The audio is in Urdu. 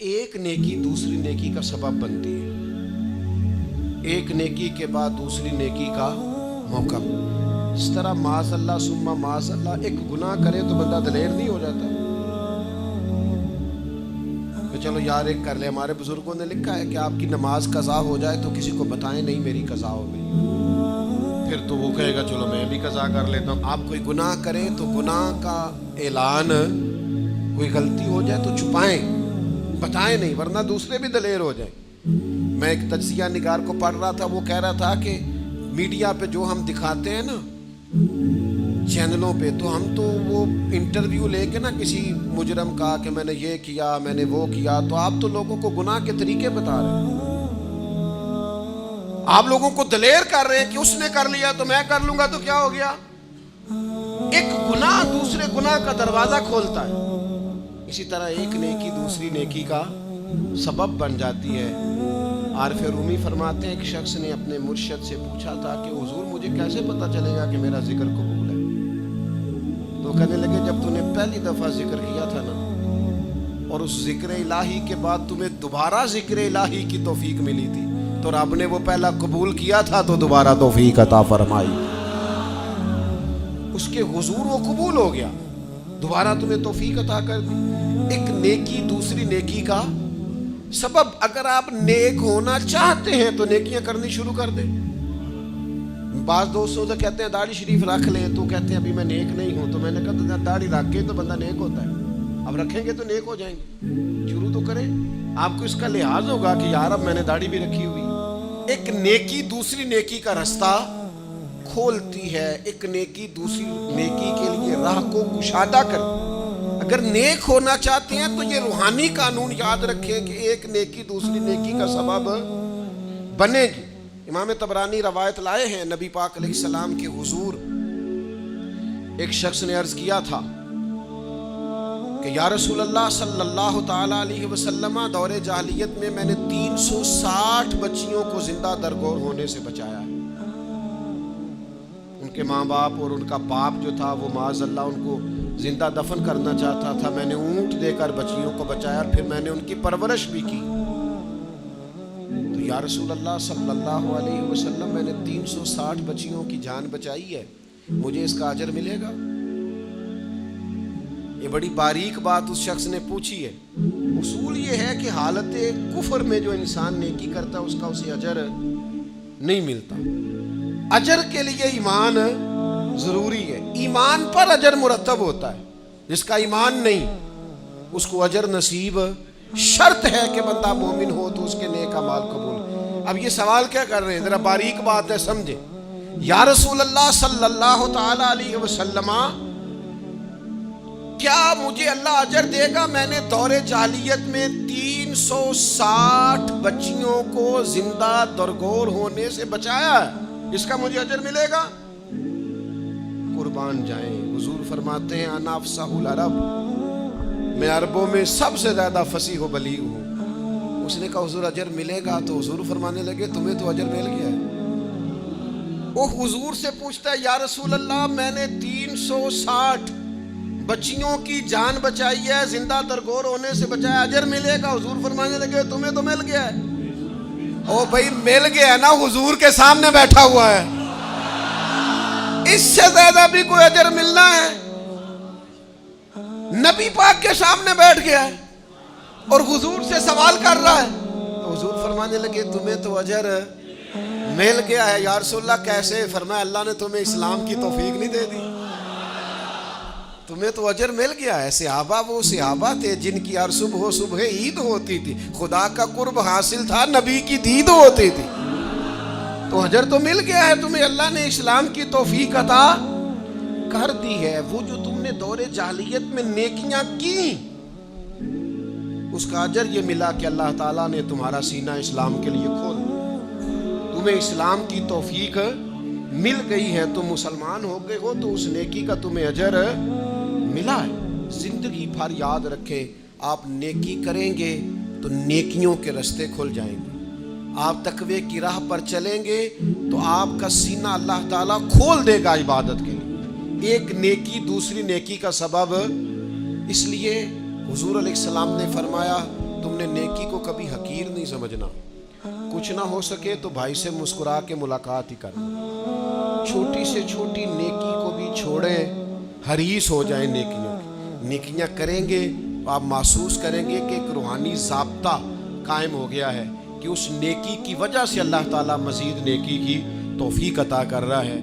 ایک نیکی دوسری نیکی کا سبب بنتی ہے، ایک نیکی کے بعد دوسری نیکی کا موقع۔ اس طرح معاذ اللہ ثم معاذ اللہ ایک گناہ کرے تو بندہ دلیر نہیں ہو جاتا کہ چلو یار ایک کر لے۔ ہمارے بزرگوں نے لکھا ہے کہ آپ کی نماز قضا ہو جائے تو کسی کو بتائیں نہیں میری قضا ہو گئی، پھر تو وہ کہے گا چلو میں بھی قضا کر لیتا ہوں۔ آپ کوئی گناہ کریں تو گناہ کا اعلان، کوئی غلطی ہو جائے تو چھپائیں، بتائیں نہیں، ورنہ دوسرے بھی دلیر ہو جائیں۔ میں ایک تجزیہ نگار کو پڑھ رہا تھا، وہ کہہ رہا تھا کہ میڈیا پہ جو ہم دکھاتے ہیں نا چینلوں پہ، تو ہم تو وہ انٹرویو لے کے نا کسی مجرم کا کہ میں نے یہ کیا میں نے وہ کیا، تو آپ تو لوگوں کو گناہ کے طریقے بتا رہے ہیں، آپ لوگوں کو دلیر کر رہے ہیں کہ اس نے کر لیا تو میں کر لوں گا تو کیا ہو گیا۔ ایک گناہ دوسرے گناہ کا دروازہ کھولتا ہے، اسی طرح ایک نیکی دوسری نیکی کا سبب بن جاتی ہے۔ عارف رومی فرماتے ہیں ایک شخص نے اپنے مرشد سے پوچھا تھا کہ حضور مجھے کیسے پتا چلے گا کہ میرا ذکر قبول ہے؟ تو کہنے لگے جب تو نے پہلی دفعہ ذکر کیا تھا نا، اور اس ذکر الہی کے بعد تمہیں دوبارہ ذکر الہی کی توفیق ملی تھی، تو رب نے وہ پہلا قبول کیا تھا تو دوبارہ توفیق عطا فرمائی، اس کے حضور وہ قبول ہو گیا، دوبارہ تمہیں توفیق عطا کر دی۔ ایک نیکی دوسری نیکی کا سبب۔ اگر آپ نیک ہونا چاہتے ہیں تو نیکیاں کرنی شروع کر دیں۔ بعض دوستوں سے کہتے ہیں داڑھی شریف رکھ لیں، تو کہتے ہیں ابھی میں نیک نہیں ہوں، تو میں نے کہا داڑھی رکھ کے تو بندہ نیک ہوتا ہے، اب رکھیں گے تو نیک ہو جائیں گے، شروع تو کریں۔ آپ کو اس کا لحاظ ہوگا کہ یار اب میں نے داڑھی بھی رکھی ہوئی۔ ایک نیکی دوسری نیکی کا رستہ کھولتی ہے، ایک نیکی دوسری نیکی کے لیے راہ کو کشادہ کرتی۔ اگر نیک ہونا چاہتے ہیں تو یہ روحانی قانون یاد رکھیں کہ ایک نیکی دوسری نیکی کا سبب بنے گی۔ امام طبرانی روایت لائے ہیں، نبی پاک علیہ السلام کے حضور ایک شخص نے عرض کیا تھا کہ یا رسول اللہ صلی اللہ تعالی علیہ وسلم، دور جاہلیت میں نے 360 بچیوں کو زندہ درگور ہونے سے بچایا ہے۔ ان کے ماں باپ اور ان کا باپ جو تھا وہ معاذ اللہ ان کو زندہ دفن کرنا چاہتا تھا، میں نے اونٹ دے کر بچیوں کو بچایا اور پھر میں نے ان کی پرورش بھی کی۔ تو یا رسول اللہ صلی اللہ علیہ وسلم میں نے 360 بچیوں کی جان بچائی ہے، مجھے اس کا اجر ملے گا؟ یہ بڑی باریک بات اس شخص نے پوچھی ہے۔ اصول یہ ہے کہ حالت کفر میں جو انسان نیکی کرتا ہے اس کا اسے اجر نہیں ملتا۔ اجر کے لیے ایمان ضروری ہے، ایمان پر اجر مرتب ہوتا ہے، جس کا ایمان نہیں اس کو اجر نصیب شرط ہے کہ بندہ مومن ہو تو اس کے نیک اعمال قبول۔ اب یہ سوال کیا کر رہے ہیں، ذرا باریک بات ہے سمجھیں۔ یا رسول اللہ صلی اللہ تعالی علیہ وسلم، کیا مجھے اللہ اجر دے گا؟ میں نے دور جاہلیت میں 360 بچیوں کو زندہ درگور ہونے سے بچایا ہے، اس کا مجھے اجر ملے گا؟ قربان جائیں، حضور فرماتے ہیں انا افصح العرب، میں عربوں میں سب سے زیادہ فصیح و بلیغ ہوں۔ اس نے کہا حضور اجر ملے گا؟ تو حضور فرمانے لگے تمہیں تو اجر مل گیا ہے۔ وہ حضور سے پوچھتا ہے یا رسول اللہ میں نے 360 بچیوں کی جان بچائی ہے، زندہ درگور ہونے سے بچایا، اجر ملے گا؟ حضور فرمانے لگے تمہیں تو مل گیا ہے۔ او بھائی مل گیا ہے نا، حضور کے سامنے بیٹھا ہوا ہے، اس سے زیادہ بھی کوئی اجر ملنا ہے؟ نبی پاک کے سامنے بیٹھ گیا ہے اور حضور سے سوال کر رہا ہے، تو حضور فرمانے لگے تمہیں تو اجر مل گیا ہے۔ یا رسول اللہ کیسے؟ فرمایا اللہ نے تمہیں اسلام کی توفیق نہیں دے دی، تمہیں تو اجر مل گیا ہے۔ صحابہ وہ صحابہ تھے جن کی ہر صبح عید ہوتی تھی، خدا کا قرب حاصل تھا، نبی کی دید ہوتی تھی، تو اجر تو مل گیا ہے تمہیں، اللہ نے اسلام کی توفیق عطا کر دی ہے۔ وہ جو تم نے دور جاہلیت میں نیکیاں کی اس کا اجر یہ ملا کہ اللہ تعالیٰ نے تمہارا سینہ اسلام کے لیے کھول دیا، تمہیں اسلام کی توفیق مل گئی ہے، تم مسلمان ہو گئے ہو تو اس نیکی کا تمہیں اجر ملا ہے۔ زندگی بھر یاد رکھیں، آپ نیکی کریں گے تو نیکیوں کے رستے کھل جائیں گے، آپ تقوی کی راہ پر چلیں گے تو آپ کا سینہ اللہ تعالیٰ کھول دے گا عبادت کے لیے۔ ایک نیکی دوسری نیکی کا سبب، اس لیے حضور علیہ السلام نے فرمایا تم نے نیکی کو کبھی حقیر نہیں سمجھنا. کچھ نہ ہو سکے تو بھائی سے مسکرا کے ملاقات ہی کرنا. چھوٹی سے چھوٹی نیکی کو بھی چھوڑیں, حریص ہو جائیں نیکیوں کی. نیکیاں کریں گے تو آپ محسوس کریں گے کہ ایک روحانی ضابطہ قائم ہو گیا ہے کہ اس نیکی کی وجہ سے اللہ تعالیٰ مزید نیکی کی توفیق عطا کر رہا ہے.